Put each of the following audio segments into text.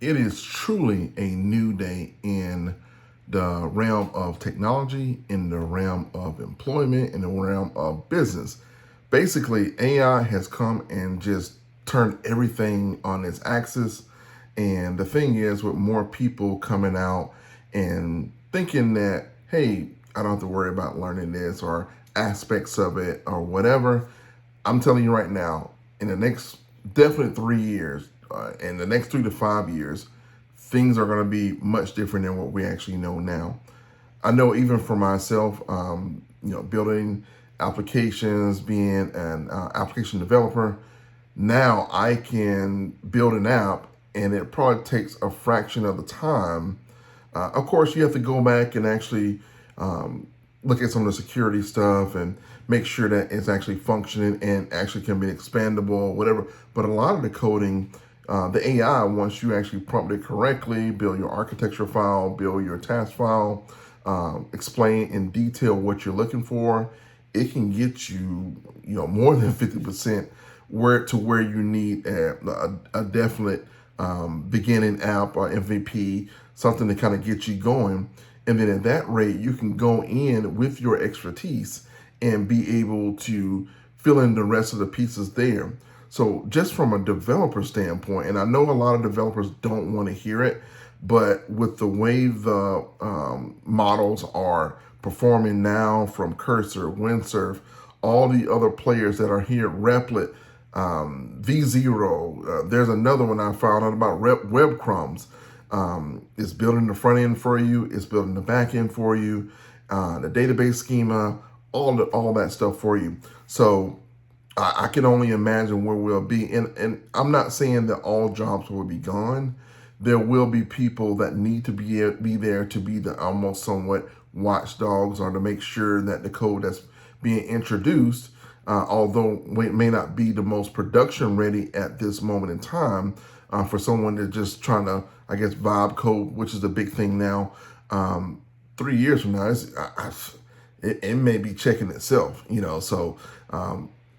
it is truly a new day in the realm of technology, in the realm of employment, in the realm of business. Basically, AI has come and just turned everything on its axis. And the thing is, with more people coming out and thinking that, hey, I don't have to worry about learning this or aspects of it or whatever, I'm telling you right now, in the next definitely 3 years, in the next 3 to 5 years, things are going to be much different than what we actually know now. I know even for myself, building applications, being an application developer, now I can build an app and it probably takes a fraction of the time. Of course, you have to go back and actually look at some of the security stuff and make sure that it's actually functioning and actually can be expandable, whatever. But a lot of the coding, the AI, once you actually prompt it correctly, build your architecture file, build your task file, explain in detail what you're looking for, it can get you, more than 50% where you need a definite beginning app or MVP, something to kind of get you going. And then at that rate, you can go in with your expertise and be able to fill in the rest of the pieces there. So just from a developer standpoint, and I know a lot of developers don't want to hear it, but with the way the models are performing now from Cursor, Windsurf, all the other players that are here, Replit, V0, there's another one I found out about, Webcrumbs. It's building the front end for you, it's building the back end for you, the database schema, all that stuff for you. So I can only imagine where we'll be. And I'm not saying that all jobs will be gone. There will be people that need to be there to be the almost somewhat watchdogs or to make sure that the code that's being introduced, although it may not be the most production ready at this moment in time, for someone that's just trying to, I guess, vibe code, which is the big thing now. 3 years from now, it may be checking itself, So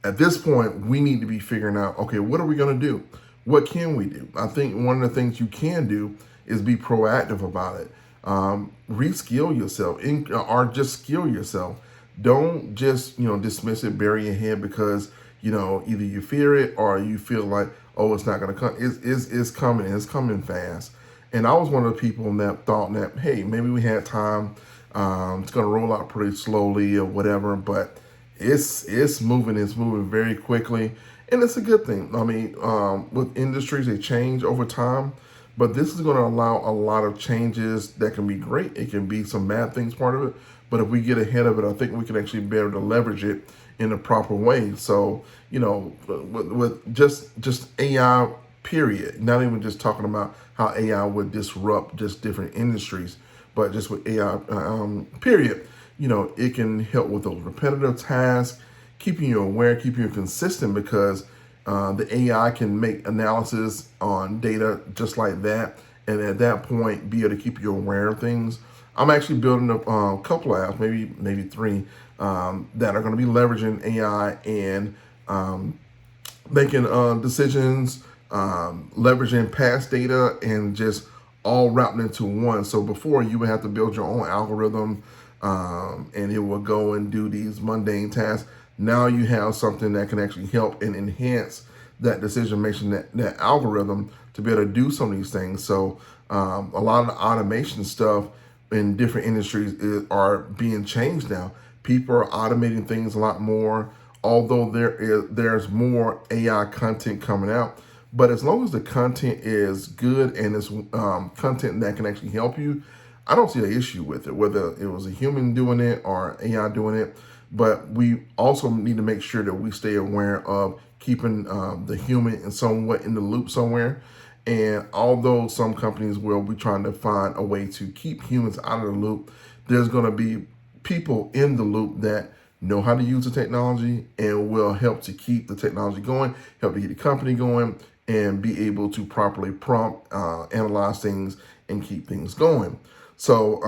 at this point, we need to be figuring out, okay, what are we going to do? What can we do? I think one of the things you can do is be proactive about it. Reskill yourself or just skill yourself. Don't just, dismiss it, bury your head because, either you fear it or you feel like, oh, it's not going to come. It's coming and it's coming fast. And I was one of the people that thought that, hey, maybe we had time. It's going to roll out pretty slowly or whatever, but it's moving very quickly. And it's a good thing. I mean, with industries, they change over time, but this is going to allow a lot of changes that can be great. It can be some bad things part of it, but if we get ahead of it, I think we can actually be able to leverage it in a proper way. So, with just AI, period, not even just talking about how AI would disrupt just different industries, but just with AI, period, it can help with those repetitive tasks, keeping you aware, keeping you consistent, because the AI can make analysis on data just like that, and at that point, be able to keep you aware of things. I'm actually building a couple of apps, maybe three, that are going to be leveraging AI and making decisions, leveraging past data, and just all wrapped into one. So before, you would have to build your own algorithm, and it will go and do these mundane tasks. Now you have something that can actually help and enhance that decision making, that algorithm, to be able to do some of these things. So a lot of the automation stuff in different industries are being changed now. People are automating things a lot more, although there's more AI content coming out. But as long as the content is good and it's content that can actually help you, I don't see an issue with it, whether it was a human doing it or AI doing it. But we also need to make sure that we stay aware of keeping the human in somewhat in the loop somewhere. And although some companies will be trying to find a way to keep humans out of the loop, there's going to be people in the loop that know how to use the technology and will help to keep the technology going, help to get the company going, and be able to properly prompt, analyze things, and keep things going. So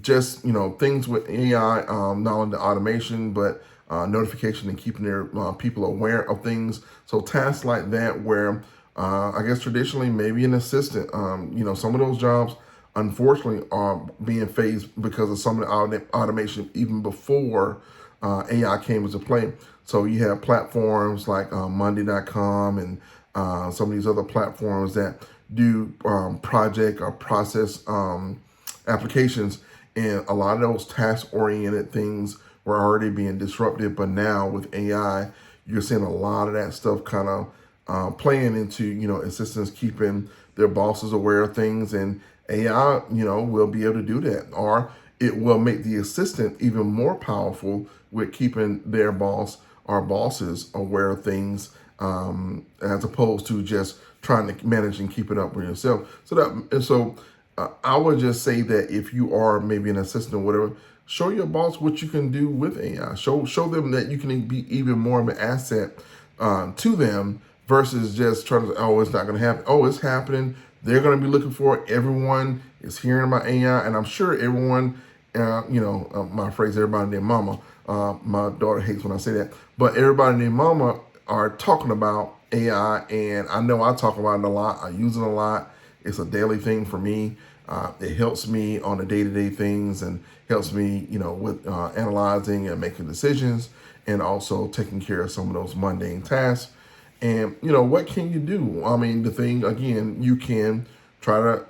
just, things with AI, not only the automation, but notification and keeping their people aware of things. So tasks like that where I guess traditionally, maybe an assistant. Some of those jobs, unfortunately, are being phased because of some of the automation even before AI came into play. So you have platforms like Monday.com and some of these other platforms that do project or process applications. And a lot of those task-oriented things were already being disrupted. But now with AI, you're seeing a lot of that stuff kind of playing into, assistants keeping their bosses aware of things, and AI, will be able to do that, or it will make the assistant even more powerful with keeping their boss or bosses aware of things, as opposed to just trying to manage and keep it up with yourself. I would just say that if you are maybe an assistant or whatever, show your boss what you can do with AI. Show them that you can be even more of an asset to them versus just trying to, oh, it's not going to happen. Oh, it's happening. They're going to be looking for it. Everyone is hearing about AI, and I'm sure everyone, my phrase, everybody and their mama. My daughter hates when I say that, but everybody and their mama are talking about AI, and I know I talk about it a lot. I use it a lot. It's a daily thing for me. It helps me on the day-to-day things and helps me, with analyzing and making decisions, and also taking care of some of those mundane tasks. And, what can you do? I mean, the thing, again, you can try to,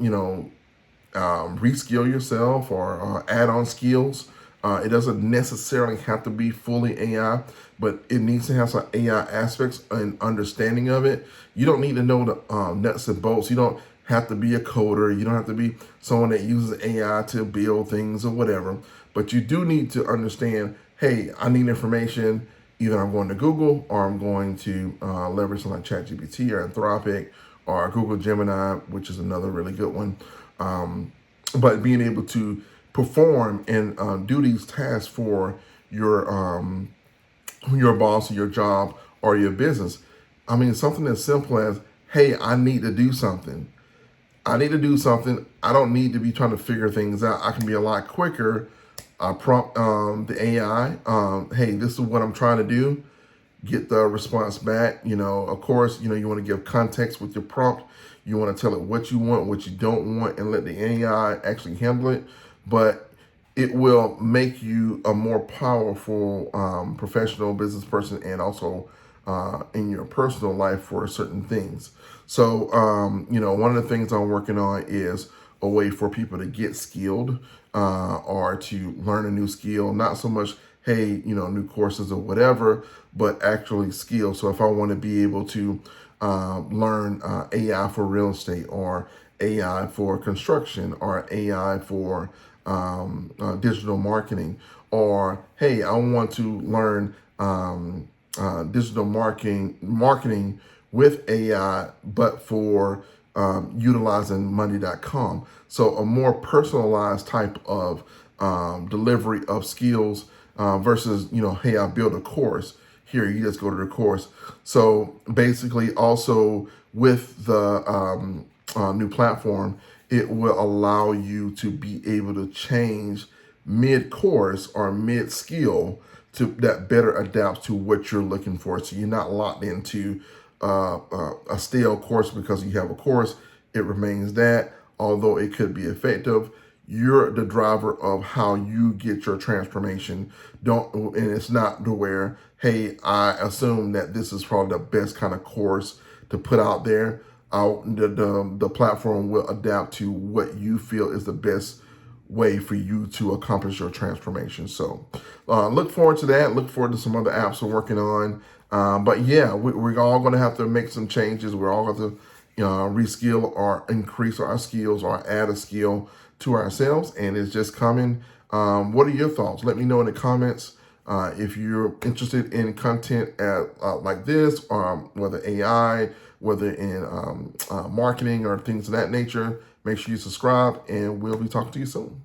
reskill yourself or add on skills. It doesn't necessarily have to be fully AI, but it needs to have some AI aspects and understanding of it. You don't need to know the nuts and bolts. You don't have to be a coder. You don't have to be someone that uses AI to build things or whatever. But you do need to understand, hey, I need information. Either I'm going to Google or I'm going to leverage something like ChatGPT or Anthropic or Google Gemini, which is another really good one. But being able to perform and do these tasks for your boss or your job or your business. I mean, something as simple as, hey, I need to do something. I need to do something. I don't need to be trying to figure things out. I can be a lot quicker. Prompt the AI, hey, this is what I'm trying to do. Get the response back. Of course, you want to give context with your prompt. You want to tell it what you want, what you don't want, and let the AI actually handle it. But it will make you a more powerful professional business person, and also in your personal life for certain things. So, one of the things I'm working on is a way for people to get skilled or to learn a new skill. Not so much, hey, new courses or whatever, but actually skills. So if I want to be able to learn AI for real estate, or AI for construction, or AI for digital marketing, or hey, I want to learn digital marketing with AI, but for utilizing Monday.com. So a more personalized type of delivery of skills versus, hey, I built a course. Here, you just go to the course. So basically, also with the new platform, it will allow you to be able to change mid-course or mid-skill to that better adapts to what you're looking for. So you're not locked into a stale course because you have a course. It remains that, although it could be effective. You're the driver of how you get your transformation. And it's not to where, hey, I assume that this is probably the best kind of course to put out there. The platform will adapt to what you feel is the best way for you to accomplish your transformation. So look forward to that. Look forward to some other apps we're working on. But yeah, we're all going to have to make some changes. We're all going to reskill or increase our skills or add a skill to ourselves, and it's just coming. What are your thoughts? Let me know in the comments. If you're interested in content like this, whether AI, whether in marketing or things of that nature, make sure you subscribe, and we'll be talking to you soon.